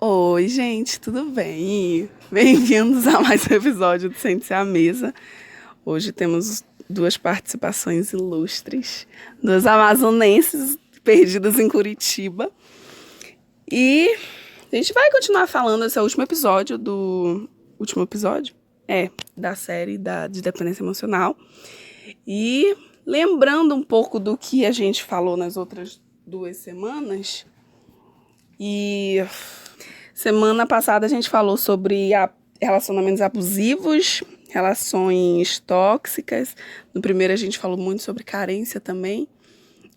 Oi, gente, tudo bem? Bem-vindos a mais um episódio do Sente-se à Mesa. Hoje temos duas participações ilustres, duas amazonenses perdidas em Curitiba. E a gente vai continuar falando, esse é o último episódio do... Último episódio? Da série de dependência emocional. E lembrando um pouco do que a gente falou nas outras 2 semanas... E semana passada a gente falou sobre relacionamentos abusivos, relações tóxicas. No primeiro a gente falou muito sobre carência também.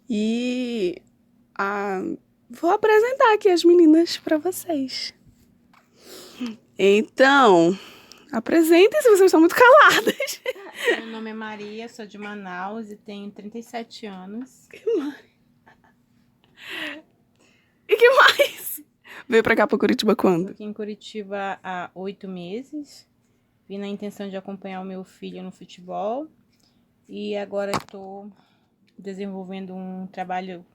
E vou apresentar aqui as meninas para vocês. Então, apresentem-se, vocês estão muito caladas. Meu nome é Maria, sou de Manaus e tenho 37 anos. E que mais? Veio pra cá, pra Curitiba, quando? Aqui em Curitiba há 8 meses. Vim na intenção de acompanhar o meu filho no futebol. E agora estou desenvolvendo um trabalho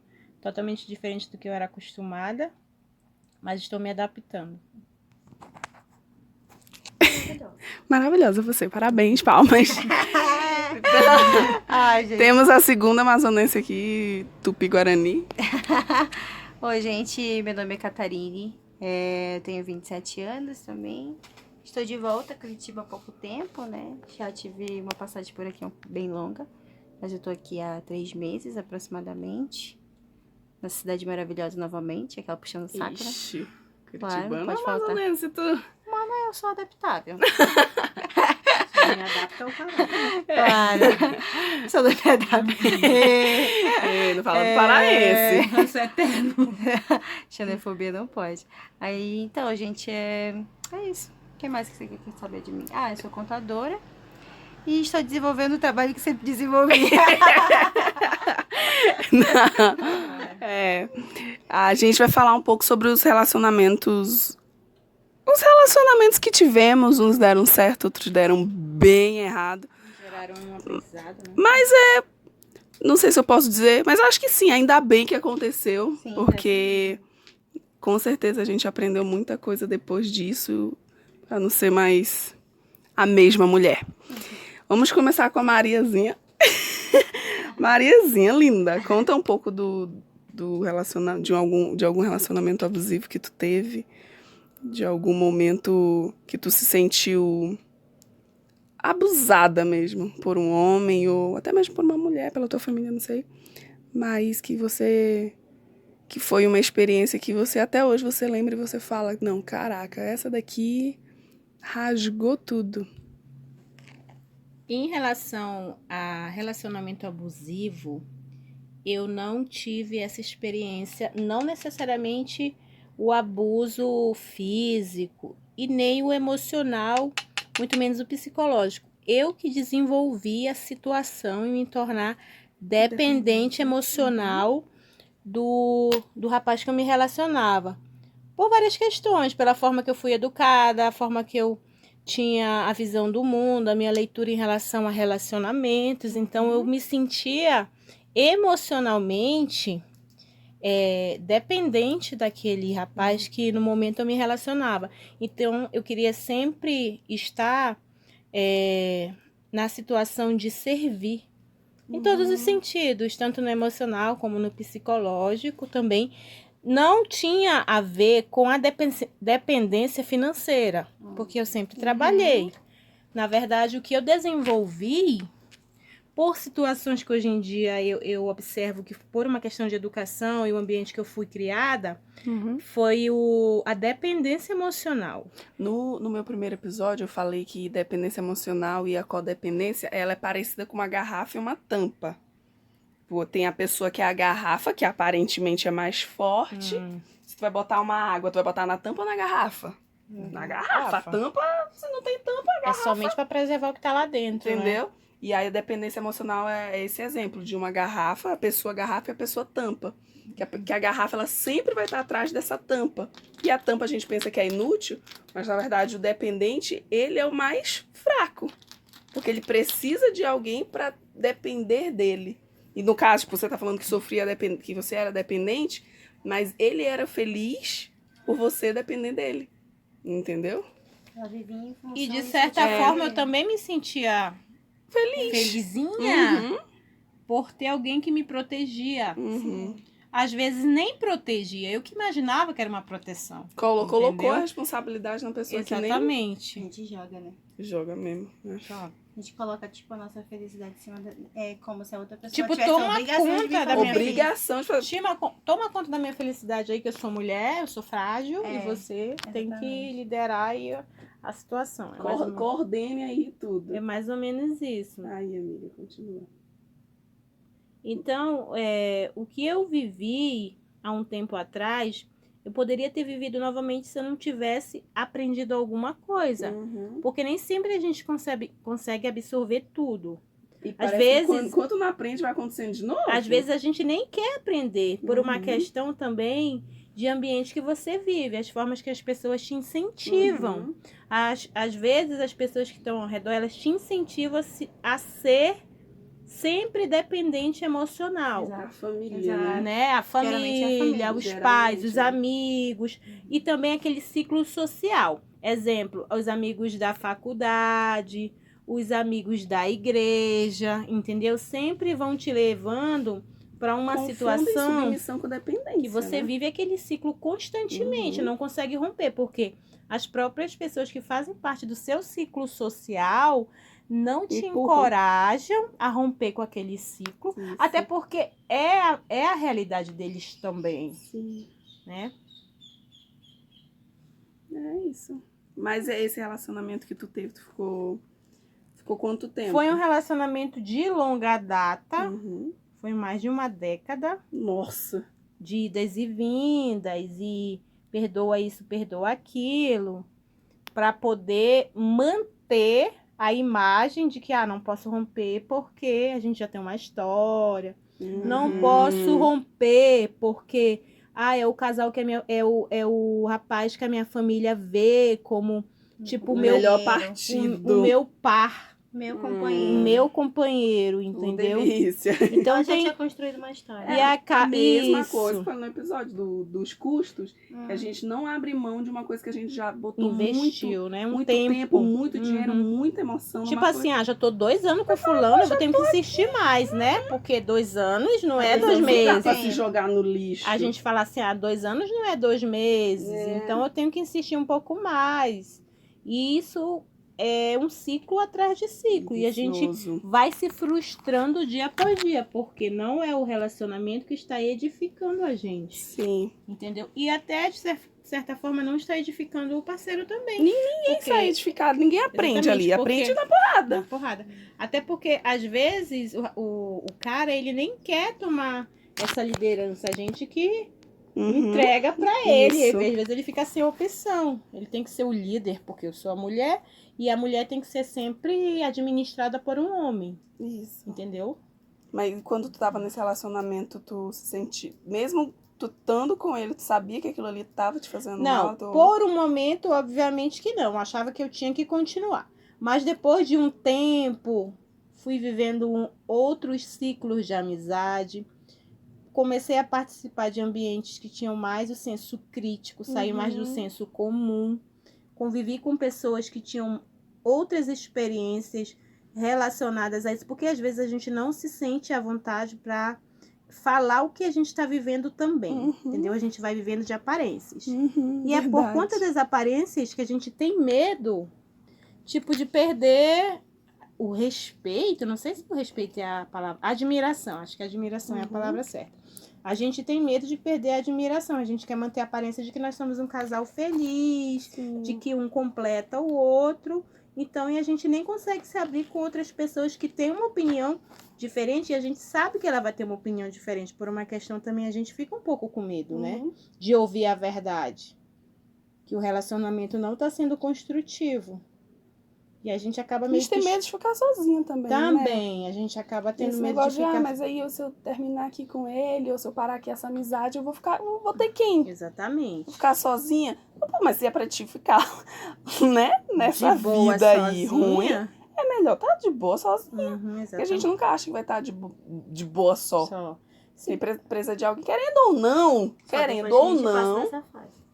totalmente diferente do que eu era acostumada. Mas estou me adaptando. Maravilhosa você, parabéns, palmas. Ai, gente. Temos a segunda amazonense aqui, Tupi-Guarani. Oi, gente, meu nome é Catarine, eu tenho 27 anos também. Estou de volta a Curitiba há pouco tempo, né? Já tive uma passagem por aqui bem longa, mas eu tô aqui há 3 meses aproximadamente. Na cidade maravilhosa novamente, aquela puxando o saco, né? Ixi, Claro, Curitibano, pode faltar. amazonense, tu... Eu sou adaptável. Me adapto ao calor. Claro, sou adaptável. Não fala do paraense. Eu sou eterno. Xenofobia não pode. Aí, então, gente, é isso. O que mais que você quer saber de mim? Eu sou contadora e estou desenvolvendo o trabalho que sempre desenvolvi. A gente vai falar um pouco sobre os relacionamentos. Os relacionamentos que tivemos, uns deram certo, outros deram bem errado. Geraram um aprendizado, né? Mas não sei se eu posso dizer, mas acho que sim, ainda bem que aconteceu, Sim, porque com certeza a gente aprendeu muita coisa depois disso, para não ser mais a mesma mulher. Vamos começar com a Mariazinha. Mariazinha, linda, conta um pouco de algum relacionamento abusivo que tu teve, de algum momento que tu se sentiu abusada mesmo por um homem ou até mesmo por uma mulher, pela tua família, não sei. Mas que foi uma experiência que você até hoje você lembra e você fala, não, caraca, essa daqui rasgou tudo. Em relação a relacionamento abusivo, eu não tive essa experiência, não necessariamente o abuso físico e nem o emocional, muito menos o psicológico. Eu que desenvolvi a situação e me tornar dependente emocional do rapaz que eu me relacionava. Por várias questões, pela forma que eu fui educada, a forma que eu tinha a visão do mundo, a minha leitura em relação a relacionamentos. Então, eu me sentia emocionalmente dependente daquele rapaz que no momento eu me relacionava. Então, eu queria sempre estar na situação de servir. Em todos os sentidos, tanto no emocional como no psicológico também. Não tinha a ver com a dependência financeira, porque eu sempre trabalhei. Na verdade, o que eu desenvolvi, por situações que hoje em dia eu observo que por uma questão de educação e o ambiente que eu fui criada, foi a dependência emocional. No meu primeiro episódio, eu falei que dependência emocional e a codependência, ela é parecida com uma garrafa e uma tampa. Tem a pessoa que é a garrafa, que aparentemente é mais forte. Se tu vai botar uma água, tu vai botar na tampa ou na garrafa? Na garrafa. A tampa, se não tem tampa, a garrafa. É somente para preservar o que tá lá dentro, entendeu? Né? E aí a dependência emocional é esse exemplo de uma garrafa, a pessoa garrafa e a pessoa tampa. Que a garrafa, ela sempre vai estar atrás dessa tampa. E a tampa a gente pensa que é inútil, mas na verdade o dependente, ele é o mais fraco. Porque ele precisa de alguém para depender dele. E no caso, tipo, você tá falando que que você era dependente, mas ele era feliz por você depender dele. Entendeu? Ela vivia em função E de disso, certa tipo, forma eu também me sentia felizinha por ter alguém que me protegia. Uhum. Às vezes nem protegia, eu que imaginava que era uma proteção. Colocou Entendeu? a responsabilidade na pessoa que nem Exatamente. A gente joga, né? joga mesmo. Né? Joga. A gente coloca, tipo, a nossa felicidade em cima é como se a outra pessoa Tipo, tivesse toma a obrigação de conta vir da fazer minha isso. Obrigação de fazer. Toma conta da minha felicidade aí, que eu sou mulher, eu sou frágil, É, e você tem que exatamente. liderar aí a situação. Coordene aí tudo. É mais ou menos isso. Aí, amiga, continua. Então, o que eu vivi há um tempo atrás, eu poderia ter vivido novamente se eu não tivesse aprendido alguma coisa. Uhum. Porque nem sempre a gente consegue absorver tudo. E Às parece vezes- que enquanto não aprende, vai acontecendo de novo. Às vezes a gente nem quer aprender, por uma Uhum. questão também de ambiente que você vive, as formas que as pessoas te incentivam. Uhum. Às vezes as pessoas que estão ao redor, elas te incentivam a ser sempre dependente emocional. Exato. A família, Exato. né? Né? A Geralmente é a família, família, os geralmente, pais, os é. amigos e também aquele ciclo social. Exemplo, os amigos da faculdade, os amigos da igreja, entendeu? Sempre vão te levando para uma Confundem situação submissão com dependência, que você né? vive aquele ciclo constantemente, Uhum. não consegue romper, porque as próprias pessoas que fazem parte do seu ciclo social não te Empurram. encorajam a romper com aquele ciclo, Isso. até porque é a realidade deles também, Sim, né? é isso. Mas é esse relacionamento que tu teve, tu ficou quanto tempo? Foi um relacionamento de longa data, Uhum. foi mais de uma década, Nossa. de idas e vindas, e perdoa isso, perdoa aquilo, para poder manter a imagem de que não posso romper porque a gente já tem uma história. Não Uhum. posso romper porque é o casal que é o rapaz que a minha família vê como tipo O o meu melhor companheiro. partido. o meu par, Meu o companheiro. meu companheiro, Oh, entendeu? delícia. Então Ela já tem tinha construído uma história. e A mesma isso. coisa foi no episódio dos custos, que a gente não abre mão de uma coisa que a gente já botou Investiu, né? muito tempo, muito dinheiro, muita emoção. Tipo numa assim, já tô 2 anos com fulano, eu vou ter que insistir mais, né? Porque 2 anos não é 2 Não dá meses. pra se jogar no lixo. A gente fala assim, 2 anos não é 2 meses. É. Então eu tenho que insistir um pouco mais. E isso é um ciclo atrás de ciclo. E a gente Vicioso. vai se frustrando dia após dia, porque não é o relacionamento que está edificando a gente. Sim. Entendeu? E até, de certa forma, não está edificando o parceiro também. Ninguém sai edificado, ninguém aprende Exatamente, ali. porque- Aprende na porrada. Na porrada. Até porque, às vezes, o cara, ele nem quer tomar essa liderança. A gente que entrega pra ele. E Isso. às vezes ele fica sem opção. Ele tem que ser o líder, porque eu sou a mulher. E a mulher tem que ser sempre administrada por um homem. Isso. Entendeu? Mas quando tu tava nesse relacionamento, tu se sentia... Mesmo tu estando com ele, tu sabia que aquilo ali tava te fazendo Não, mal? por um momento, obviamente que não. Eu achava que eu tinha que continuar. Mas depois de um tempo, fui vivendo outros ciclos de amizade. Comecei a participar de ambientes que tinham mais o senso crítico, saí mais do senso comum. Convivi com pessoas que tinham outras experiências relacionadas a isso, porque às vezes a gente não se sente à vontade para falar o que a gente está vivendo também, entendeu? A gente vai vivendo de aparências. E é por conta das aparências que a gente tem medo, tipo, de perder o respeito. Não sei se o respeito é a palavra. Admiração, acho que admiração é a palavra certa. A gente tem medo de perder a admiração. A gente quer manter a aparência de que nós somos um casal feliz, de que um completa o outro. Então, e a gente nem consegue se abrir com outras pessoas que têm uma opinião diferente. E a gente sabe que ela vai ter uma opinião diferente. Por uma questão também, a gente fica um pouco com medo, né? De ouvir a verdade. Que o relacionamento não está sendo construtivo. E a gente acaba A meio gente tem medo de ficar sozinha também, né? Também, a gente acaba tendo Esse medo negócio de ficar... mas aí se eu terminar aqui com ele, ou se eu parar aqui essa amizade, eu vou ter quem? Exatamente. Vou ficar sozinha? Pô, mas se é pra te ficar, né? Nessa De boa vida aí sozinha. ruim, é melhor tá de boa sozinha. Porque a Exatamente. gente nunca acha que vai estar de boa só. Só. Sempre precisa de alguém, querendo ou não,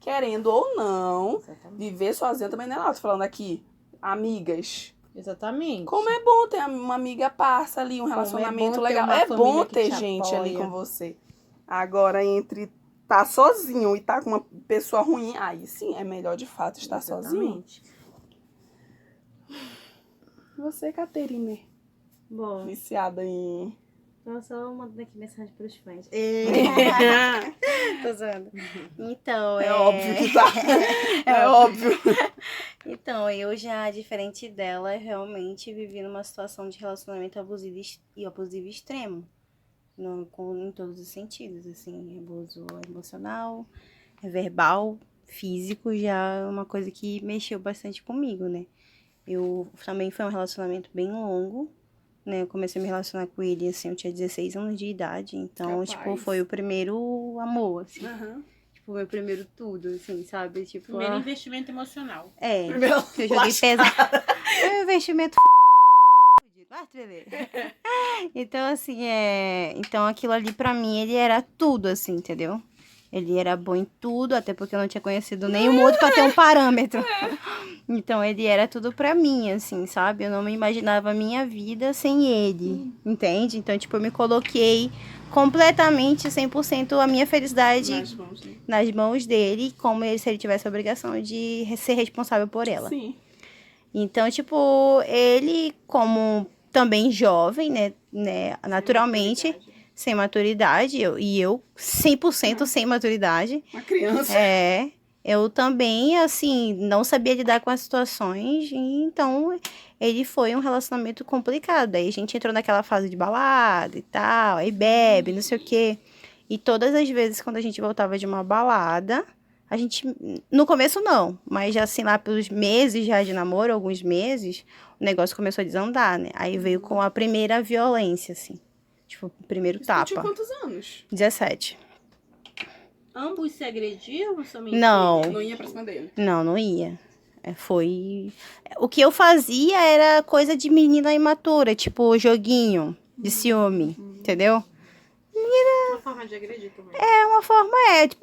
querendo ou não, Exatamente. viver sozinha também não é nada. Tô falando aqui, amigas. Exatamente. Como é bom ter uma amiga parça ali, um relacionamento bom ter legal. uma É bom família que ter te gente ali apoia. com você. Agora, entre tá sozinho e tá com uma pessoa ruim, aí sim é melhor de fato estar sozinho. Exatamente. Você, Caterine, Bom, viciada em... tô só mandando aqui mensagem pros fãs. É, Tô zoando. Então, óbvio que tá. É óbvio. Então, eu já, diferente dela, realmente vivi numa situação de relacionamento abusivo extremo. Em todos os sentidos, assim, abuso emocional, verbal, físico, já é uma coisa que mexeu bastante comigo, né? Eu também foi um relacionamento bem longo, né? Eu comecei a me relacionar com ele, assim, eu tinha 16 anos de idade, então, Capaz. tipo, foi o primeiro amor, assim. Uhum. Tipo, o meu primeiro tudo, assim, sabe? Tipo, Primeiro investimento emocional. Primeiro eu joguei pesado. Foi um investimento Então, assim, Então, aquilo ali pra mim, ele era tudo, assim, entendeu? Ele era bom em tudo, até porque eu não tinha conhecido nenhum outro pra ter um parâmetro. Então, ele era tudo pra mim, assim, sabe? Eu não me imaginava a minha vida sem ele, entende? Então, tipo, eu me coloquei completamente, 100% a minha felicidade Nas mãos, né? nas mãos dele, como se ele tivesse a obrigação de ser responsável por ela. Sim. Então, tipo, ele, como também jovem, né naturalmente, sem maturidade, e eu 100% sem maturidade. Uma criança. Eu também, assim, não sabia lidar com as situações, e então ele foi um relacionamento complicado. Aí a gente entrou naquela fase de balada e tal, aí bebe, não sei o quê. E todas as vezes quando a gente voltava de uma balada, a gente, no começo não, mas já assim, lá pelos meses já de namoro, alguns meses, o negócio começou a desandar, né? Aí veio com a primeira violência, assim. Tipo, o primeiro Você tapa. tinha quantos anos? 17. Ambos se agrediam somente? Não. Não ia pra cima dele. Não ia. Foi... O que eu fazia era coisa de menina imatura, tipo joguinho de ciúme, entendeu? Uma forma de agredir também. É uma forma,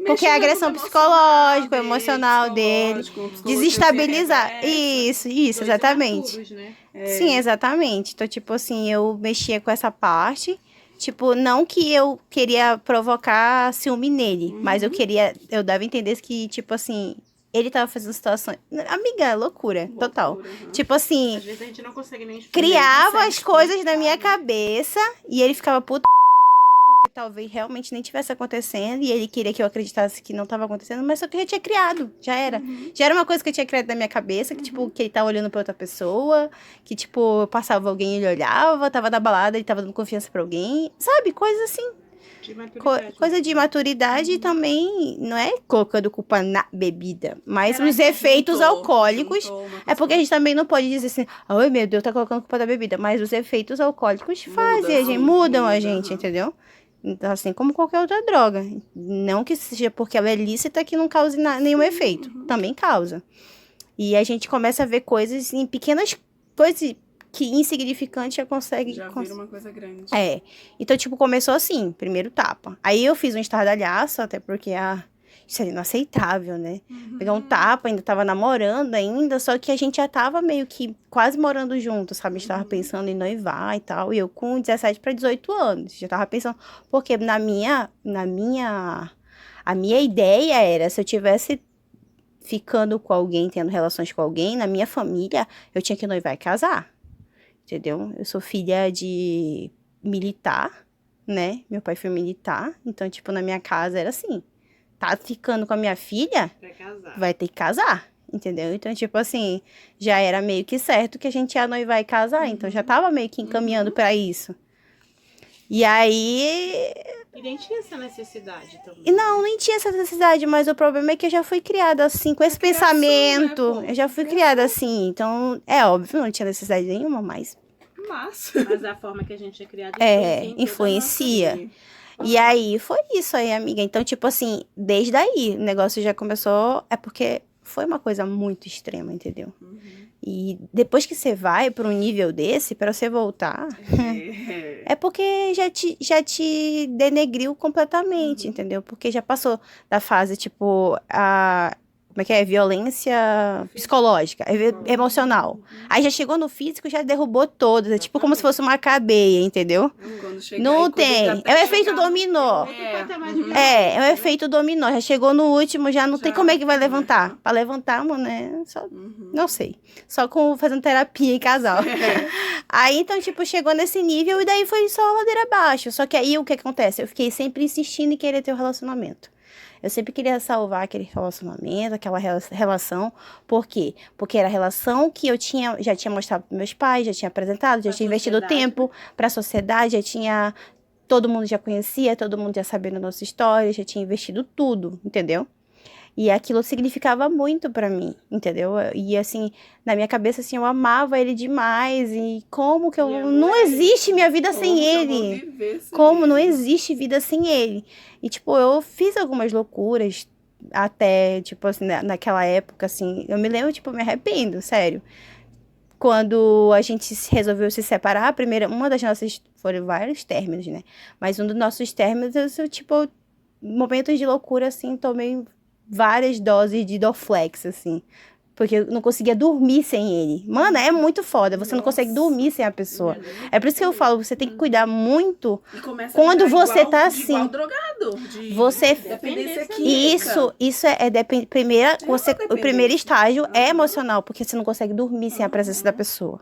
porque é a agressão psicológica, emocional dele, desestabilizar. Isso, exatamente. Imaturos, né? Sim, exatamente. Então, tipo assim, eu mexia com essa parte. Tipo, não que eu queria provocar ciúme nele, mas eu dava a entender que, tipo assim, ele tava fazendo situações... Amiga, é loucura, total. Tipo assim, Às vezes a gente não consegue nem explicar. criava as coisas na minha cabeça e ele ficava puto porque talvez realmente nem tivesse acontecendo e ele queria que eu acreditasse que não estava acontecendo, mas só que eu já tinha criado, já era. Já era uma coisa que eu tinha criado na minha cabeça, que tipo, que ele tava olhando pra outra pessoa, que tipo, passava alguém e ele olhava, tava na balada, ele tava dando confiança pra alguém, sabe? Coisa assim. De maturidade. Coisa de maturidade e também não é colocando culpa na bebida, mas Era os que efeitos juntou alcoólicos. uma coisa É porque a gente também não pode dizer assim, ai meu Deus, tá colocando culpa da bebida, mas os efeitos alcoólicos fazem a gente, mudam a gente, entendeu? Então, assim como qualquer outra droga. Não que seja porque ela é lícita que não cause nenhum efeito. Também causa. E a gente começa a ver coisas em pequenas coisas que insignificante já consegue... Já vira uma coisa grande. Então, tipo, começou assim, primeiro tapa. Aí eu fiz um estardalhaço, até porque isso é inaceitável, né? Pegar um tapa, ainda tava namorando ainda, só que a gente já tava meio que quase morando junto, sabe? A gente tava pensando em noivar e tal, e eu com 17 para 18 anos, já tava pensando, porque a minha ideia era, se eu tivesse ficando com alguém, tendo relações com alguém, na minha família, eu tinha que noivar e casar. Entendeu? Eu sou filha de militar, né? Meu pai foi militar. Então, tipo, na minha casa era assim. Tá ficando com a minha filha? Vai ter que casar. Entendeu? Então, tipo assim, já era meio que certo que a gente ia noivar e casar. Então, já tava meio que encaminhando pra isso. E aí... E nem tinha essa necessidade também. Não, nem tinha essa necessidade, mas o problema é que eu já fui criada assim, com esse pensamento. Né, eu já fui criada assim, então, é óbvio, não tinha necessidade nenhuma, mas... Mas a forma que a gente é criado influencia. E aí, foi isso aí, amiga. Então, tipo assim, desde aí, o negócio já começou... É porque foi uma coisa muito extrema, entendeu? E depois que você vai para um nível desse, para você voltar... É porque já te denegriu completamente, entendeu? Porque já passou da fase, tipo, como é que é? Violência psicológica, emocional. Aí já chegou no físico, já derrubou todas. É tipo como se fosse uma cadeia, entendeu? Quando chegar Não aí, quando tem. já tá É o efeito chegando- dominó. Outro patamar de É o efeito dominó. Já chegou no último, já não tem Já. como é que vai levantar. Pra levantar, mano, só Uhum. não sei. Só fazendo terapia em casal. Aí, então, tipo, chegou nesse nível e daí foi só ladeira abaixo. Só que aí, o que acontece? Eu fiquei sempre insistindo em querer ter um relacionamento. Eu sempre queria salvar aquele relacionamento, aquela relação. Por quê? Porque era a relação que eu já tinha mostrado para meus pais, já tinha apresentado, já Pra tinha investido sociedade, tempo para a sociedade, já tinha... Todo mundo já conhecia, todo mundo já sabia da nossa história, já tinha investido tudo, entendeu? E aquilo significava muito pra mim, entendeu? E assim, na minha cabeça, assim, eu amava ele demais. E como que eu... E amor Não é existe minha vida Como sem que eu vou ele. viver sem Como não ele? existe vida sem ele. E, tipo, eu fiz algumas loucuras até, tipo assim, naquela época, assim. Eu me lembro, tipo, eu me arrependo, sério. Quando a gente resolveu se separar, uma das nossas... Foram vários términos, né? Mas um dos nossos términos, eu, tipo, momentos de loucura, assim, tomei várias doses de Dorflex, assim. Porque eu não conseguia dormir sem ele. Mano, é muito foda. Você não consegue Nossa. dormir sem a pessoa. É por isso que eu falo, você tem que cuidar muito. E começa Quando a virar você igual, tá de igual assim, drogado. De você- dependência química. Isso é primeira, É uma o primeiro dependência. estágio é Aham. emocional, porque você não consegue dormir sem a presença da pessoa.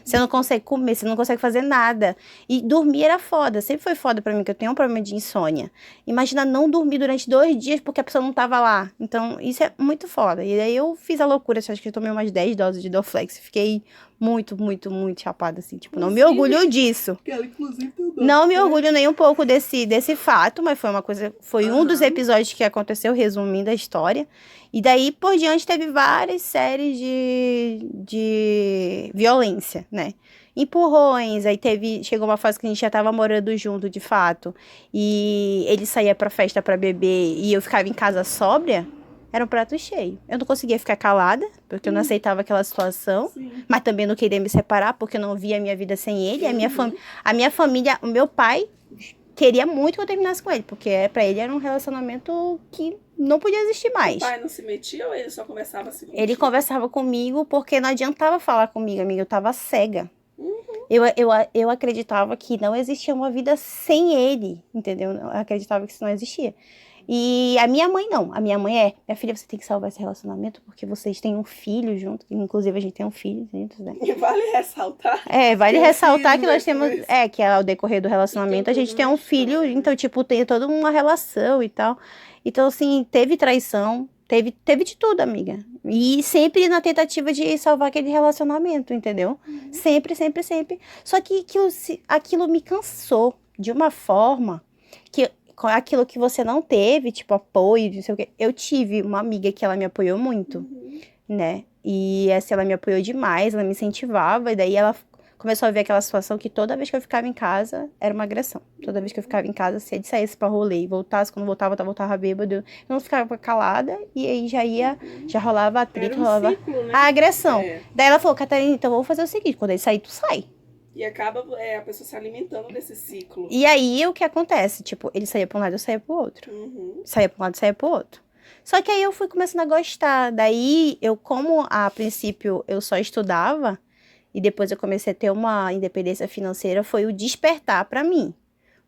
Você não consegue comer, você não consegue fazer nada. E dormir era foda, sempre foi foda pra mim, que eu tenho um problema de insônia. Imagina não dormir durante 2 dias porque a pessoa não tava lá. Então, isso é muito foda. E aí eu fiz a loucura, acho que eu tomei umas 10 doses de Dorflex. Fiquei muito, muito, muito chapada, assim. Tipo, não me orgulho disso. Que ela, inclusive, tem o Não me orgulho nem um pouco desse fato, mas foi um dos Aham. episódios que aconteceu, resumindo a história. E daí, por diante, teve várias séries de violência, né? Empurrões, aí chegou uma fase que a gente já tava morando junto, de fato, e ele saía pra festa pra beber e eu ficava em casa sóbria, era um prato cheio. Eu não conseguia ficar calada, porque eu não aceitava aquela situação, Sim. mas também não queria me separar, porque eu não via a minha vida sem ele, a minha Uhum. família, o meu pai queria muito que eu terminasse com ele, porque pra ele era um relacionamento que não podia existir mais. O pai não se metia ou ele só conversava assim? Ele conversava comigo porque não adiantava falar comigo, amiga, eu tava cega. Uhum. Eu acreditava que não existia uma vida sem ele, entendeu? Eu acreditava que isso não existia. E a minha mãe não. A minha mãe minha filha, você tem que salvar esse relacionamento porque vocês têm um filho junto. Inclusive, a gente tem um filho juntos, né? E vale ressaltar. Vale Tem um ressaltar filho que nós temos... depois. que ao decorrer do relacionamento, a gente tem um filho, então, tipo, tem toda uma relação e tal. Então, assim, teve traição, teve de tudo, amiga. E sempre na tentativa de salvar aquele relacionamento, entendeu? Sempre, sempre, sempre. Só que aquilo me cansou de uma forma que com aquilo que você não teve, tipo, apoio, não sei o quê. Eu tive uma amiga que ela me apoiou muito, né? E essa ela me apoiou demais, ela me incentivava, e daí ela começou a ver aquela situação que toda vez que eu ficava em casa, era uma agressão. Toda vez que eu ficava em casa, se ele saísse pra rolê e voltasse, quando voltava bêbado, eu não ficava calada, e aí já rolava atrito, Era um rolava ciclo, né? a agressão. É. Daí ela falou, Catarina, então vamos fazer o seguinte, quando ele sair, tu sai. E acaba a pessoa se alimentando desse ciclo. E aí, o que acontece? Tipo, ele saía pra um lado, eu saía pro outro. Uhum. Saía pra um lado, saía pro outro. Só que aí eu fui começando a gostar. Daí, como a princípio eu só estudava, e depois eu comecei a ter uma independência financeira, foi o despertar pra mim.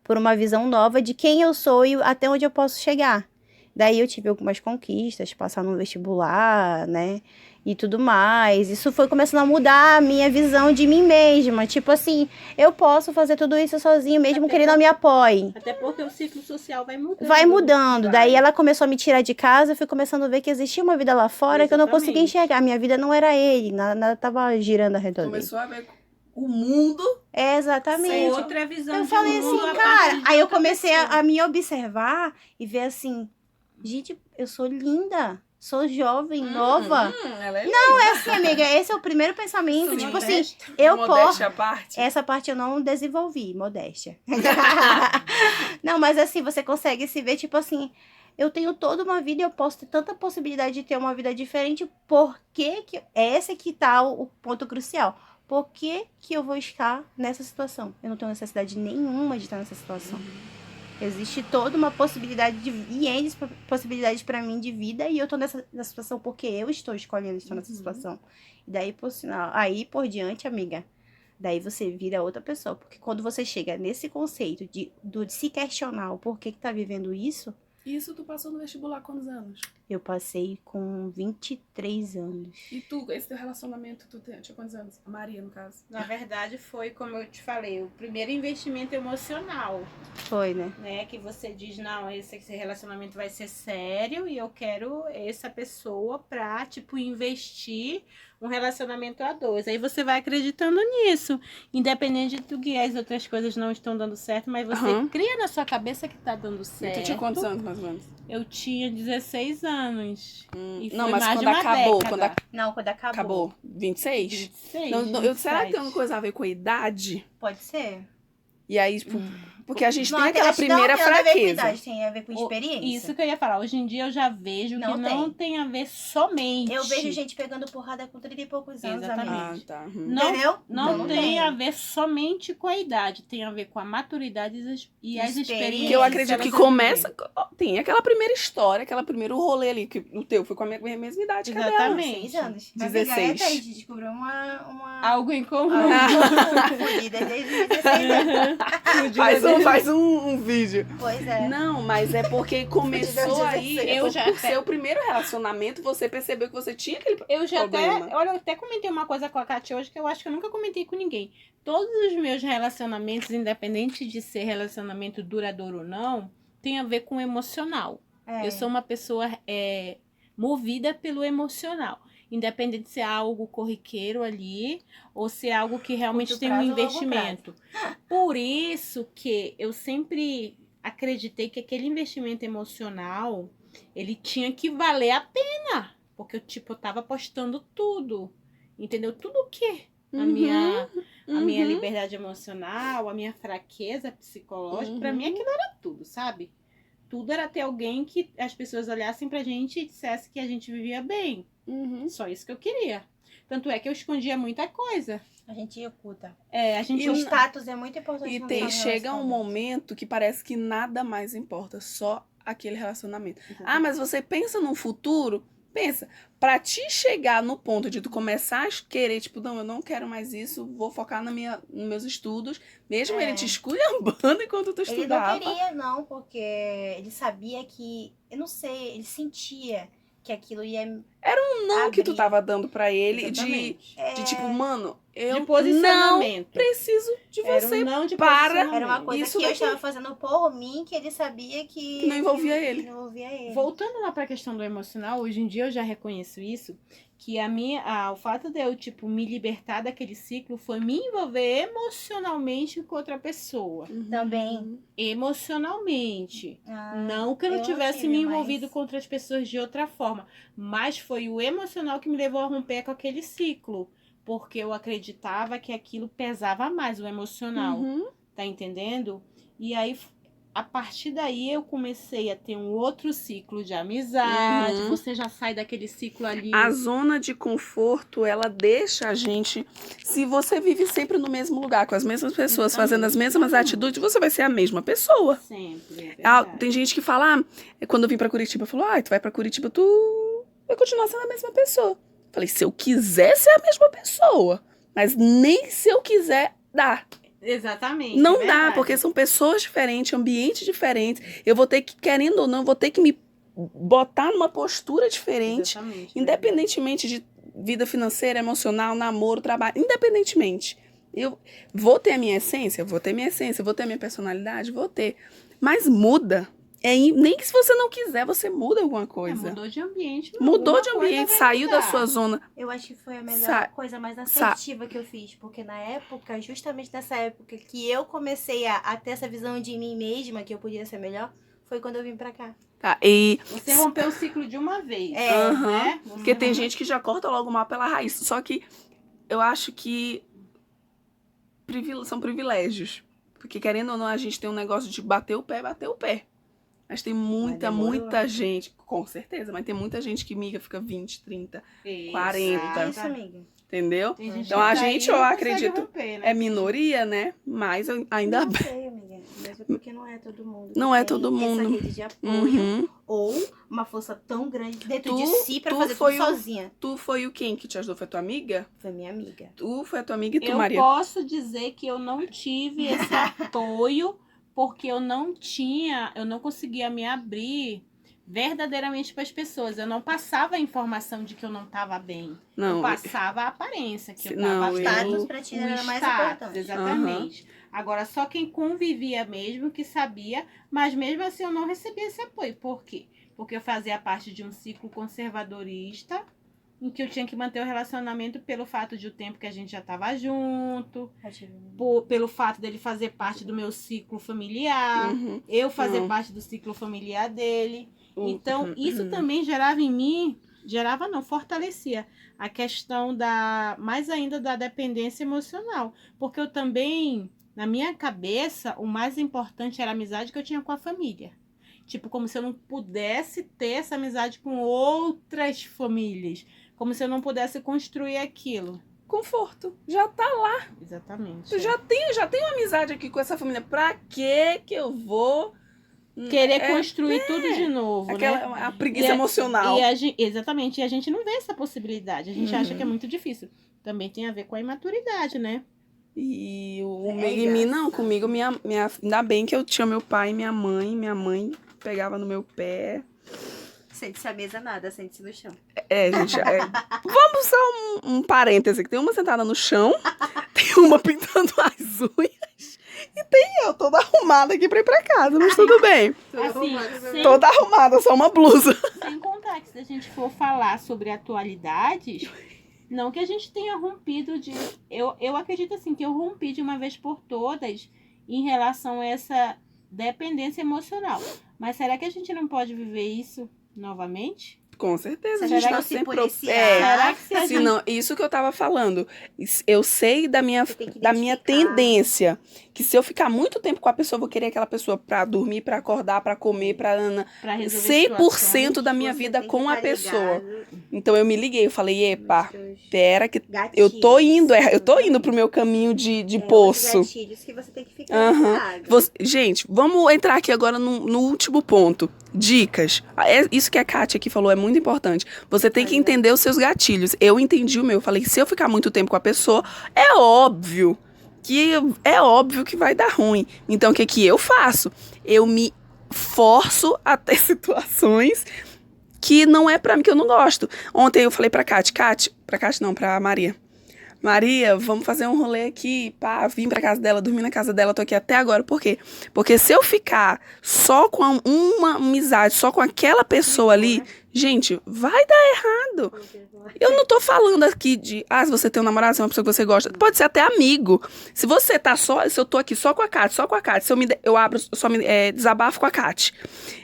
Por uma visão nova de quem eu sou e até onde eu posso chegar. Daí eu tive algumas conquistas, passar no vestibular, né? E tudo mais. Isso foi começando a mudar a minha visão de mim mesma. Tipo assim, eu posso fazer tudo isso sozinho, mesmo que ele não me apoie. Até porque o ciclo social vai mudando. Vai mudando. Vai. Daí ela começou a me tirar de casa, eu fui começando a ver que existia uma vida lá fora que eu não conseguia Exatamente. enxergar. Minha vida não era ele, nada tava girando ao redor dele. Começou a ver o mundo. Exatamente. Sim. Outra visão Eu de falei mundo assim, a cara, partir de aí eu outra comecei pessoa. a me observar e ver assim, gente, eu sou linda, sou jovem, nova. Ela é Não, é assim, amiga, esse é o primeiro pensamento, Sim. tipo assim, Modesta. eu posso... modéstia à parte. Essa parte eu não desenvolvi, modéstia. Não, mas assim, você consegue se ver, tipo assim, eu tenho toda uma vida e eu posso ter tanta possibilidade de ter uma vida diferente, por que esse que tá o ponto crucial. Por que que eu vou estar nessa situação? Eu não tenho necessidade nenhuma de estar nessa situação. Existe toda uma possibilidade e N possibilidades para mim de vida e eu tô nessa situação porque eu estou escolhendo estar nessa situação. E daí, por sinal, aí por diante, amiga, daí você vira outra pessoa. Porque quando você chega nesse conceito de se questionar o porquê que tá vivendo isso, Isso tu passou no vestibular há quantos anos? eu passei com 23 anos. E tu, esse teu relacionamento, tinha quantos anos? A Maria, no caso. Na verdade, foi, como eu te falei, o primeiro investimento emocional, Foi, né? né? Que você diz, não, esse relacionamento vai ser sério e eu quero essa pessoa pra, tipo, investir um relacionamento a dois. Aí você vai acreditando nisso, independente do que as outras coisas não estão dando certo, mas você cria na sua cabeça que tá dando E certo. tu tinha quantos anos, mais ou menos? Eu tinha 16 anos. E Não, foi mas mais quando de uma acabou, década. Não, quando acabou. Acabou? 26? 26, Será que tem 27. alguma coisa a ver com a idade? Pode ser. E aí, tipo, porque a gente Não, tem aquela acho que primeira não tem nada a ver com fraqueza. idade, tem a ver com experiência. Isso que eu ia falar. Hoje em dia eu já vejo Não que não tem a ver somente. Eu vejo gente pegando porrada com 30 e poucos anos, Exatamente. amiga. Ah, tá. Entendeu? Não tem tem a ver somente com a idade. Tem a ver com a maturidade e as experiências. Que eu acredito que você começa... Tem aquela primeira história, aquela primeiro rolê ali, que o teu foi com a minha mesma idade que a dela. Exatamente. 6 anos. 16. Amiga, a gente descobriu uma... Algo em comum. Fodida desde 16 anos. Faz um vídeo. Pois é. Não, mas é porque começou aí, Eu já- por ser o primeiro relacionamento, você percebeu que você tinha aquele Eu já problema. até, olha, eu até comentei uma coisa com a Kátia hoje que eu acho que eu nunca comentei com ninguém. Todos os meus relacionamentos, independente de ser relacionamento duradouro ou não, tem a ver com o emocional. É. Eu sou uma pessoa movida pelo emocional. Independente se é algo corriqueiro ali ou se é algo que realmente Curto tem um prazo ou longo investimento. Por isso que eu sempre acreditei que aquele investimento emocional, ele tinha que valer a pena. Porque eu tava apostando tudo. Entendeu? Tudo o quê? A minha liberdade emocional, a minha fraqueza psicológica, pra mim aquilo era tudo, sabe? Tudo era ter alguém que as pessoas olhassem pra gente e dissessem que a gente vivia bem. Só isso que eu queria. Tanto é que eu escondia muita coisa. A gente oculta. A gente E o status é muito importante. E no chega um relacionamento. momento que parece que nada mais importa, só aquele relacionamento. Ah, mas você pensa no futuro? Pensa, pra te chegar no ponto de tu começar a querer, tipo, não, eu não quero mais isso, vou focar nos meus estudos, mesmo ele te esculhambando enquanto tu Ele estudava. não queria, não, porque ele sabia que, eu não sei, ele sentia que aquilo ia Não que tu tava dando pra ele Exatamente. de tipo, mano, eu De não posicionamento. preciso de Era você. um não de para. posicionamento. Era uma coisa Isso que eu daqui. estava fazendo por mim, que ele sabia que não envolvia ele. que não envolvia ele. Voltando lá pra questão do emocional, hoje em dia eu já reconheço isso, que o fato de eu, tipo, me libertar daquele ciclo foi me envolver emocionalmente com outra pessoa. Também. Emocionalmente. Ah, Não que eu não eu tivesse tive, me envolvido mas- com outras pessoas de outra forma, mas foi o emocional que me levou a romper com aquele ciclo, porque eu acreditava que aquilo pesava mais, o emocional, tá entendendo? E aí, a partir daí, eu comecei a ter um outro ciclo de amizade, você já sai daquele ciclo ali. A zona de conforto, ela deixa a gente... Se você vive sempre no mesmo lugar, com as mesmas pessoas, fazendo as mesmas atitudes, você vai ser a mesma pessoa. Sempre, é Ah, verdade. tem gente que fala, quando eu vim pra Curitiba, falou, tu vai pra Curitiba, tu vai continuar sendo a mesma pessoa. Falei, se eu quiser ser a mesma pessoa, mas nem se eu quiser, dá. Exatamente. Não é dá, verdade. porque são pessoas diferentes, ambientes diferentes. Eu vou ter que, querendo ou não, eu vou ter que me botar numa postura diferente, Exatamente, independentemente de vida financeira, emocional, namoro, trabalho, independentemente. Eu vou ter a minha essência, vou ter a minha personalidade, vou ter. Mas muda. Nem que se você não quiser, você muda alguma coisa. Mudou de ambiente. Mudou alguma de coisa ambiente, vai saiu da mudar. sua zona. Eu acho que foi a melhor Sa- coisa mais assertiva que eu fiz. Porque na época, justamente nessa época que eu comecei a ter essa visão de mim mesma, que eu podia ser melhor, foi quando eu vim pra cá. Tá, e Você rompeu o ciclo de uma vez. Aham. Né? porque tem gente que já corta logo mal pela raiz. Só que eu acho que são privilégios. Porque querendo ou não, a gente tem um negócio de bater o pé. Mas tem muita demorou. gente, com certeza, mas tem muita gente que miga, fica 20, 30, Isso. 40, Isso, amiga. entendeu? Tem gente Então que a tá gente, aí e eu não consegue acredito, romper, né? é minoria, né? Mas ainda Não bem. sei, amiga. Mesmo porque não é todo mundo. Não que é tem todo mundo. Essa rede de apoio Uhum. ou uma força tão grande dentro de Tu- si pra tu fazer foi tudo o- sozinha. Tu foi o quem que te ajudou? Foi tua amiga? Foi minha amiga. Tu foi a tua amiga e tu, Eu Maria? posso dizer que eu não tive esse apoio porque eu não conseguia me abrir verdadeiramente para as pessoas. Eu não passava a informação de que eu não estava bem. Não, eu passava a aparência que eu estava não, bem. Status pra ti O era mais status, importante. exatamente. Agora, só quem convivia mesmo que sabia, mas mesmo assim eu não recebia esse apoio. Por quê? Porque eu fazia parte de um ciclo conservadorista, em que eu tinha que manter o relacionamento pelo fato de o tempo que a gente já estava junto, pelo fato dele fazer parte do meu ciclo familiar, Uhum. eu fazer Não. parte do ciclo familiar dele. Uhum. Então, isso também gerava em mim, fortalecia a questão mais ainda da dependência emocional. Porque eu também, na minha cabeça, o mais importante era a amizade que eu tinha com a família. Tipo, como se eu não pudesse ter essa amizade com outras famílias. Como se eu não pudesse construir aquilo. Conforto. Já tá lá. Exatamente. Tu já tem uma amizade aqui com essa família. Pra que eu vou Querer construir tudo de novo, aquela né? a preguiça emocional? Exatamente. E a gente não vê essa possibilidade. A gente acha que é muito difícil. Também tem a ver com a imaturidade, né? E o É em mim, não. engraçado. Comigo, ainda bem que eu tinha meu pai e minha mãe. Minha mãe pegava no meu pé. Sente-se à mesa nada, sente-se no chão. Gente, vamos só um parêntese. Que tem uma sentada no chão, tem uma pintando as unhas e tem eu toda arrumada aqui pra ir pra casa, mas tudo bem. Assim, Toda arrumada, só uma blusa. sem contar que se a gente for falar sobre atualidades, não que a gente tenha rompido de... Eu acredito assim, que eu rompi de uma vez por todas em relação a essa dependência emocional. Mas será que a gente não pode viver isso novamente? Com certeza, a Se gente a gente tá não se sempre... policiar, Será que se a Se gente... não, isso que eu tava falando. Eu sei da minha Você tem que minha identificar. tendência. Que se eu ficar muito tempo com a pessoa, eu vou querer aquela pessoa pra dormir, pra acordar, pra comer, pra... Pra resolver 100% da minha Você vida tem que com a tá pessoa. ligado Então eu me liguei, eu falei, epa, nos teus pera que gatilhos. eu tô indo pro meu caminho de Outros poço. gatilhos que você tem que ficar Aham. ligado. Gente, vamos entrar aqui agora no último ponto. Dicas. Isso que a Kátia aqui falou é muito importante. Você tem que entender os seus gatilhos. Eu entendi o meu. Eu falei que se eu ficar muito tempo com a pessoa, é óbvio que vai dar ruim. Então, o que eu faço? Eu me forço a ter situações que não é pra mim, que eu não gosto. Ontem eu falei pra Maria. Maria, vamos fazer um rolê aqui, pá, vim pra casa dela, dormi na casa dela, tô aqui até agora. Por quê? Porque se eu ficar só com uma amizade, só com aquela pessoa ali, gente, vai dar errado. Eu não tô falando aqui de, se você tem um namorado, se é uma pessoa que você gosta, pode ser até amigo. Se você tá só, se eu tô aqui só com a Kátia, se eu abro, só me desabafo com a Kátia.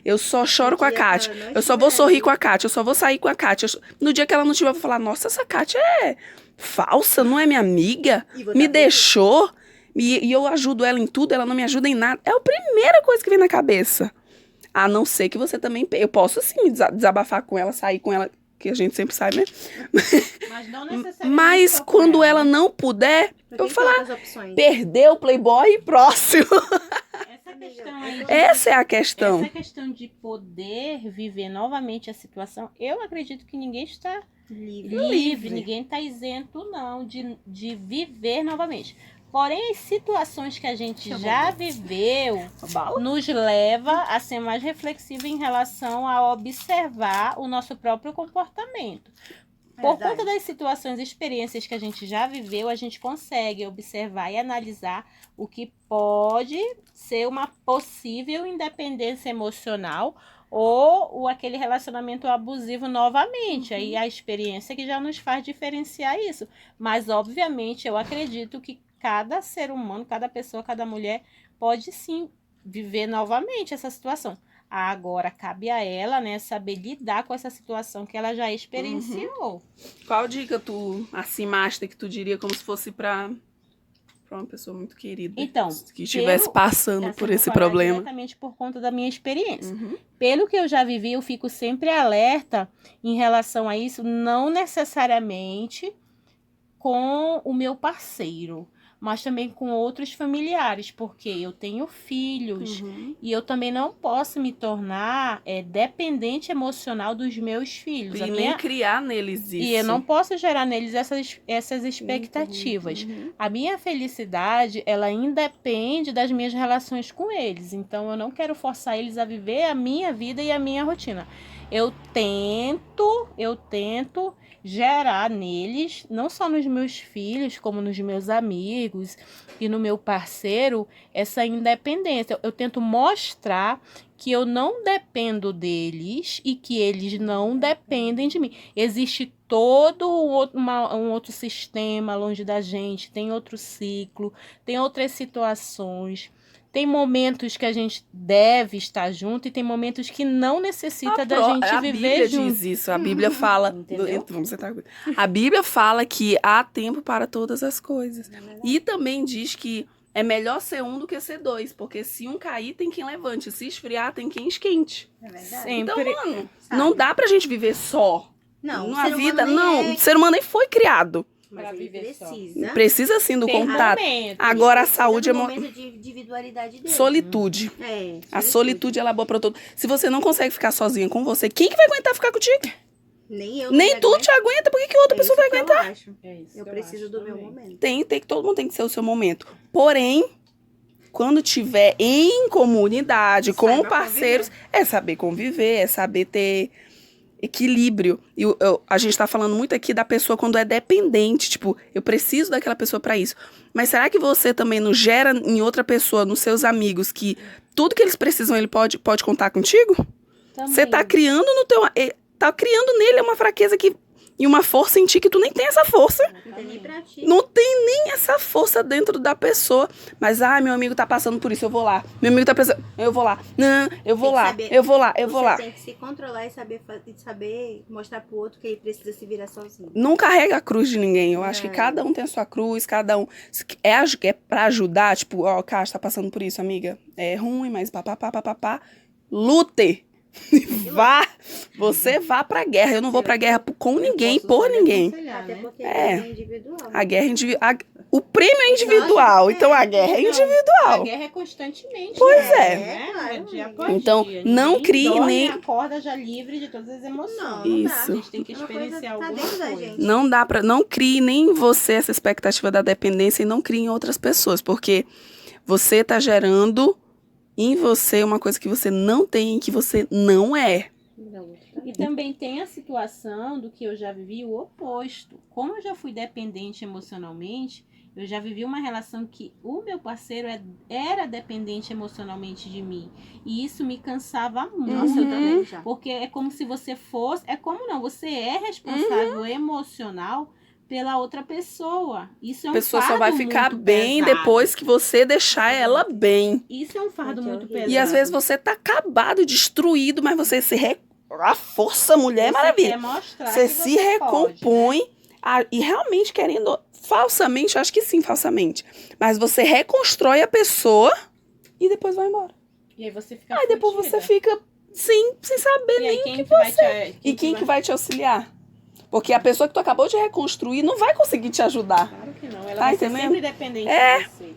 Eu só choro com a Kátia. Eu só vou sorrir com a Kátia, eu só vou sair com a Kátia. No dia que ela não tiver, eu vou falar, nossa, essa Kátia é falsa, não é minha amiga, me deixou, e eu ajudo ela em tudo, ela não me ajuda em nada. É a primeira coisa que vem na cabeça. A não ser que você também... Eu posso, sim, me desabafar com ela, sair com ela, que a gente sempre sai, né? Mas não necessariamente. Mas quando ela não puder, eu vou falar, perdeu o Playboy próximo. Essa questão aí... Essa é a questão. Essa questão de poder viver novamente a situação, eu acredito que ninguém está livre. Ninguém está isento, não, de viver novamente. Porém, as situações que a gente já viveu nos leva a ser mais reflexivo em relação a observar o nosso próprio comportamento. Por conta das situações e experiências que a gente já viveu, a gente consegue observar e analisar o que pode ser uma possível independência emocional ou aquele relacionamento abusivo novamente. Aí a experiência que já nos faz diferenciar isso. Mas, obviamente, eu acredito que cada ser humano, cada pessoa, cada mulher pode sim viver novamente essa situação. Agora, cabe a ela, né, saber lidar com essa situação que ela já experienciou. Qual dica assim, master, que tu diria como se fosse pra uma pessoa muito querida. Então, que estivesse passando assim, por vou esse falar problema. Diretamente por conta da minha experiência. Uhum. Pelo que eu já vivi, eu fico sempre alerta em relação a isso, não necessariamente com o meu parceiro, mas também com outros familiares, porque eu tenho filhos Uhum. e eu também não posso me tornar dependente emocional dos meus filhos. E nem criar neles isso. E eu não posso gerar neles essas expectativas. Uhum. A minha felicidade, ela independe das minhas relações com eles. Então, eu não quero forçar eles a viver a minha vida e a minha rotina. Eu tento gerar neles, não só nos meus filhos, como nos meus amigos e no meu parceiro, essa independência. Eu tento mostrar que eu não dependo deles e que eles não dependem de mim. Existe todo um outro sistema longe da gente, tem outro ciclo, tem outras situações. Tem momentos que a gente deve estar junto e tem momentos que não necessita da gente viver junto. A Bíblia diz isso, a Bíblia fala... Entendeu? Vamos sentar. A Bíblia fala que há tempo para todas as coisas. E também diz que é melhor ser um do que ser dois, porque se um cair, tem quem levante. Se esfriar, tem quem esquente. É verdade. Sempre. Então, mano, Sabe? não dá pra gente viver só. Não, Na o ser vida, humano nem não. é- O ser humano nem foi criado. Mas Pra ele viver só. precisa. Precisa sim do Tem contato. momentos. Agora a Precisa saúde é do uma momento de individualidade dele. solitude. É, A solitude ela é boa pra todo. Se você não consegue ficar sozinha com você, quem que vai aguentar ficar contigo? Nem eu. Nem me tu aguento. te aguenta, por que outra É pessoa vai isso que aguentar? Eu acho. É isso Eu que preciso acho do meu também. momento. Todo mundo tem que ser o seu momento. Porém, quando tiver em comunidade, com Saiba parceiros, é saber conviver, é saber ter equilíbrio. E a gente tá falando muito aqui da pessoa quando é dependente, tipo, eu preciso daquela pessoa pra isso. Mas será que você também não gera em outra pessoa, nos seus amigos, que tudo que eles precisam, ele pode contar contigo? Também. Você tá criando no teu... Tá criando nele uma fraqueza e uma força em ti que tu nem tem essa força. Não tem nem pra ti. Não tem nem essa força dentro da pessoa. Mas, meu amigo tá passando por isso, eu vou lá. Meu amigo tá pensando, eu vou lá. Não, eu vou Tem que lá, saber- eu vou lá, eu vou Você lá. tem que se controlar e saber mostrar pro outro que ele precisa se virar sozinho. Não carrega a cruz de ninguém. Eu acho que É. cada um tem a sua cruz, cada um... É pra ajudar, tipo, Cássio tá passando por isso, amiga. É ruim, mas papapá. Lute! Vá! Você vá pra guerra. Eu não vou pra guerra com ninguém, por ninguém. Até porque É. é individual. A guerra individual. O prêmio é individual, então a guerra é Não, individual. A guerra é constantemente. Pois né? é. Né? Dia após Então, dia. não Ninguém crie dorme nem- e acorda já livre de todas as emoções. Não Isso. dá. A gente tem que É uma coisa experienciar que tá alguma dentro da coisa. gente. Não dá pra. Não crie nem você essa expectativa da dependência e não crie em outras pessoas, porque você tá gerando em você uma coisa que você não tem e que você não é. E também tem a situação do que eu já vivi o oposto. Como eu já fui dependente emocionalmente, eu já vivi uma relação que o meu parceiro era dependente emocionalmente de mim. E isso me cansava muito. Nossa, eu também já. Porque é como se você fosse... É como não, você é responsável emocional pela outra pessoa. Isso é A um pessoa só fardo vai ficar muito bem pesado. depois que você deixar ela bem. Isso é um fardo Gente, é muito horrível. pesado. E às vezes você tá acabado, destruído, mas você a força, mulher, é Você maravilha. quer mostrar Você que se pode, né? recompõe e realmente querendo, falsamente, acho que sim, falsamente. Mas você reconstrói a pessoa e depois vai embora. E aí você fica Aí depois fudida. você fica sem saber E aí nem quem que vai te... e quem que vai te auxiliar. Porque a pessoa que tu acabou de reconstruir não vai conseguir te ajudar. Claro que não. Ela Tá vai ser entendendo? sempre dependente É. de você.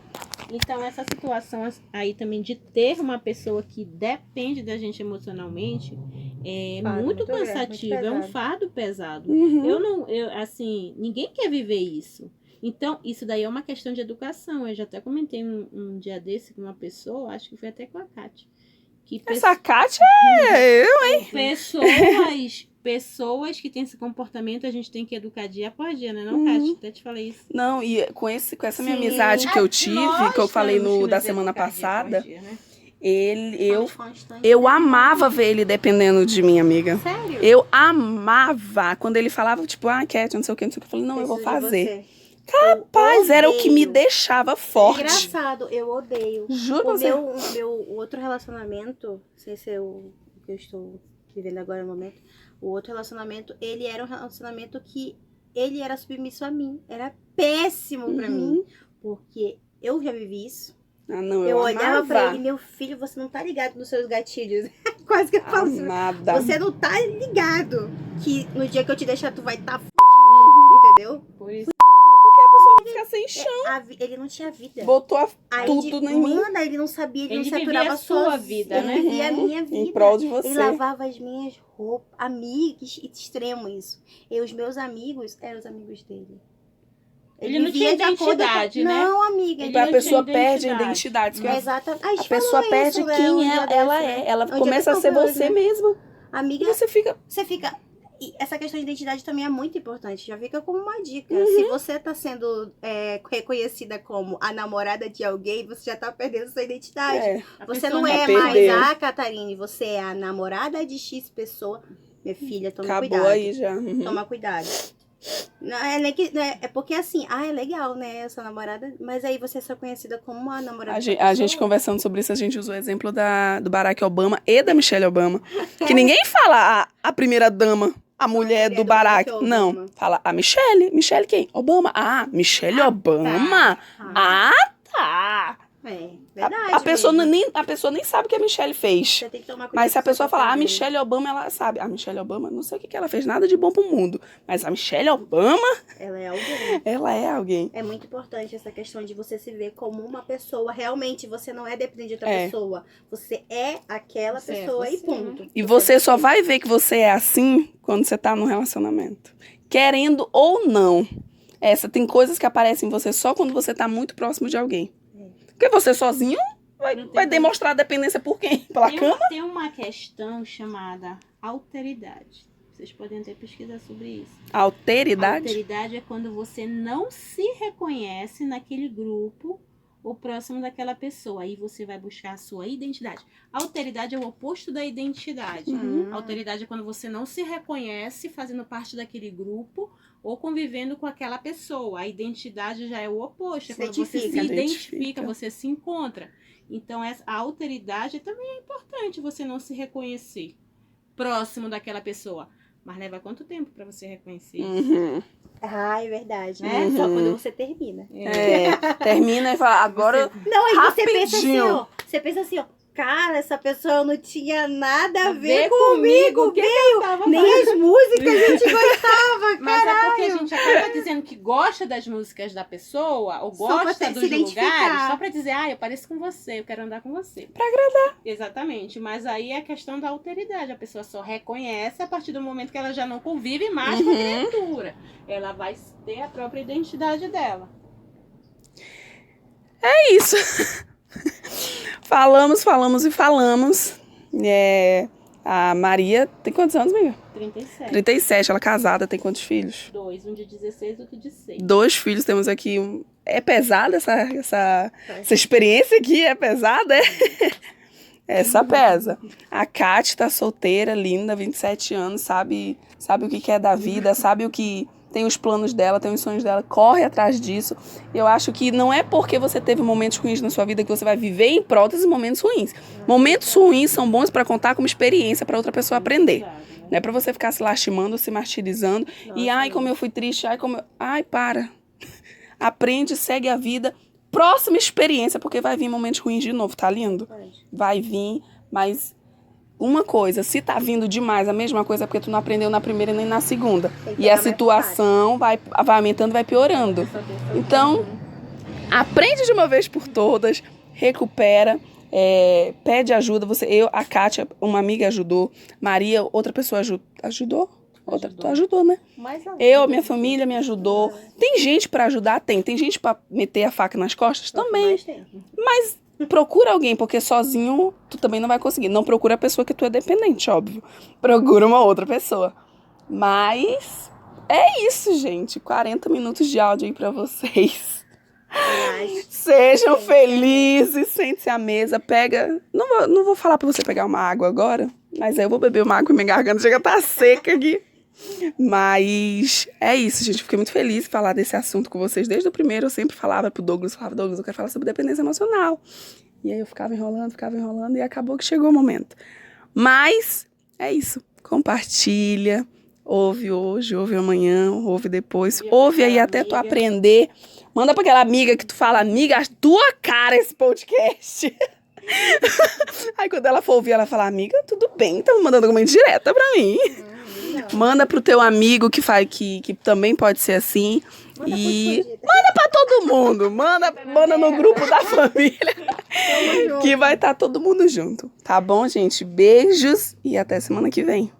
Então, essa situação aí também de ter uma pessoa que depende da gente emocionalmente é Fardo muito muito grande, cansativo, muito é um pesado. fardo pesado. Uhum. Assim, ninguém quer viver isso. Então, isso daí é uma questão de educação. Eu já até comentei um dia desse com uma pessoa, acho que foi até com a Kátia. Que Essa Kátia é eu. pessoas que têm esse comportamento, a gente tem que educar dia após dia, né? Não, Uhum. Kátia? Até te falei isso. Não, e com essa minha Sim. amizade que eu tive, Nós que eu falei temos que da nos semana educar dia passada, após dia, né? eu amava ver ele dependendo de mim, amiga. Sério? Eu amava. Quando ele falava, tipo, Cat, não sei o que, eu falei, não, eu vou Preciso de fazer. você. Rapaz, era o que me odeio. deixava forte. Engraçado, eu odeio. Juro pra O você. meu outro relacionamento, sem ser o que eu estou vivendo agora no momento, o outro relacionamento, ele era um relacionamento que ele era submisso a mim. Era péssimo pra Uhum. mim. Porque eu já vivi isso. Ah, não, Eu eu olhava pra amava. ele, meu filho, você não tá ligado nos seus gatilhos. Quase que eu falo assim. Amada. Você não tá ligado que no dia que eu te deixar, tu vai estar fudido, entendeu? Por isso. Porque a pessoa vai ficar sem chão. Ele não tinha vida. Botou Aí, tudo em mim. Mana, ele não sabia, ele não se vivia aturava a sua sozinho. vida, Ele né? vivia a minha vida. Em prol de você. Ele lavava as minhas roupas. Amigos, extremo isso. E os meus amigos eram os amigos dele. Ele não vivia tinha de acordo identidade, né? Não, amiga. Ele Então a não pessoa tinha perde a identidade. identidade. Isso que eu ia- Exatamente. A pessoa perde quem ela é. Ela começa a ser você mesma. Amiga, E você fica... E essa questão de identidade também é muito importante. Já fica como uma dica. Uhum. Se você tá sendo reconhecida como a namorada de alguém, você já tá perdendo sua identidade. É. A Você pessoa não é perdeu. mais a Catarine, você é a namorada de X pessoa. Minha filha, toma Acabou cuidado. aí já. Uhum. Toma cuidado. Não, é porque assim, é legal, né, essa namorada, mas aí você é só conhecida como uma namorada. A gente conversando sobre isso, a gente usou o exemplo do Barack Obama e da Michelle Obama. Que ninguém fala a primeira dama, a mulher do Barack. Barack Não, Obama. fala a Michelle. Michelle quem? Obama. Ah, Michelle Obama. Tá. É, verdade. A pessoa mesmo. a pessoa nem sabe o que a Michelle fez. Você tem que tomar cuidado. Mas se a com o que pessoa você tá falar, a fazendo. Michelle Obama, ela sabe. A Michelle Obama, não sei o que ela fez, nada de bom pro mundo. Mas a Michelle Obama, Ela é alguém. ela é alguém. É muito importante essa questão de você se ver como uma pessoa. Realmente, você não é dependente de outra É. pessoa. Você é aquela Você é pessoa e você, ponto. E você só vai ver que você é assim quando você tá num relacionamento. Querendo ou não. Tem coisas que aparecem em você só quando você tá muito próximo de alguém. Porque você sozinho vai demonstrar dependência por quem? Pela cama? Tem uma questão chamada alteridade. Vocês podem até pesquisar sobre isso. Alteridade? Alteridade é quando você não se reconhece naquele grupo ou próximo daquela pessoa. Aí você vai buscar a sua identidade. Alteridade é o oposto da identidade. Alteridade é quando você não se reconhece fazendo parte daquele grupo ou convivendo com aquela pessoa. A identidade já é o oposto. É quando você se identifica, você se encontra. Então, a alteridade também é importante você não se reconhecer próximo daquela pessoa. Mas leva quanto tempo para você reconhecer isso? Uhum. Ah, é verdade. Né? Só quando você termina. Termina e fala, agora Não, aí você rapidinho. pensa assim, ó. Você pensa assim, ó. Cara, essa pessoa não tinha nada a ver comigo. O que eu tava Nem as músicas a gente gostava, Mas caralho. é porque a gente acaba dizendo que gosta das músicas da pessoa, ou Só pra gosta se dos identificar. lugares, só pra dizer, eu pareço com você, eu quero andar com você. Pra agradar. Exatamente, mas aí é a questão da alteridade. A pessoa só reconhece a partir do momento que ela já não convive mais com a criatura. Ela vai ter a própria identidade dela. É isso. Falamos e falamos. A Maria tem quantos anos, amiga? 37. 37, ela é casada, tem quantos filhos? 2, um de 16 e outro de 6. 2 filhos, temos aqui. É pesada essa experiência aqui? É pesada? Essa pesa. A Kate tá solteira, linda, 27 anos, sabe o que quer da vida, sabe o que... Tem os planos dela, tem os sonhos dela, corre atrás disso. Eu acho que não é porque você teve momentos ruins na sua vida que você vai viver em prol desses momentos ruins. Momentos ruins são bons para contar como experiência para outra pessoa aprender. Não é para você ficar se lastimando, se martirizando. E ai, como eu fui triste, ai, para. Aprende, segue a vida. Próxima experiência, porque vai vir momentos ruins de novo, tá lindo? Vai vir, mas... Uma coisa, se tá vindo demais a mesma coisa é porque tu não aprendeu na primeira nem na segunda. E a situação vai aumentando, vai piorando. Então, aprende de uma vez por todas, recupera, pede ajuda. A Kátia, uma amiga ajudou, Maria, outra pessoa ajudou? Tu ajudou, né? Minha família me ajudou. Tem gente pra ajudar? Tem gente pra meter a faca nas costas? Também. Mas procura alguém, porque sozinho tu também não vai conseguir. Não procura a pessoa que tu é dependente, óbvio. Procura uma outra pessoa. Mas é isso, gente. 40 minutos de áudio aí pra vocês. Sejam felizes, sente-se à mesa, pega... Não vou falar pra você pegar uma água agora, mas aí eu vou beber uma água e minha garganta chega a estar seca aqui. Mas é isso, gente. Fiquei muito feliz de falar desse assunto com vocês. Desde o primeiro eu sempre falava pro Douglas, eu quero falar sobre dependência emocional. E aí eu ficava enrolando e acabou que chegou o momento. Mas é isso. Compartilha, Ouve hoje, ouve amanhã, ouve depois. E Ouve aí aquela até tu amiga. aprender. Manda pra aquela amiga que tu fala, amiga, a tua cara esse podcast. Aí quando ela for ouvir, ela fala, amiga, tudo bem, tá mandando alguma indireta pra mim. Manda pro teu amigo que também pode ser assim. E manda pra todo mundo. Manda no grupo da família. Que vai estar todo mundo junto. Tá bom, gente? Beijos e até semana que vem.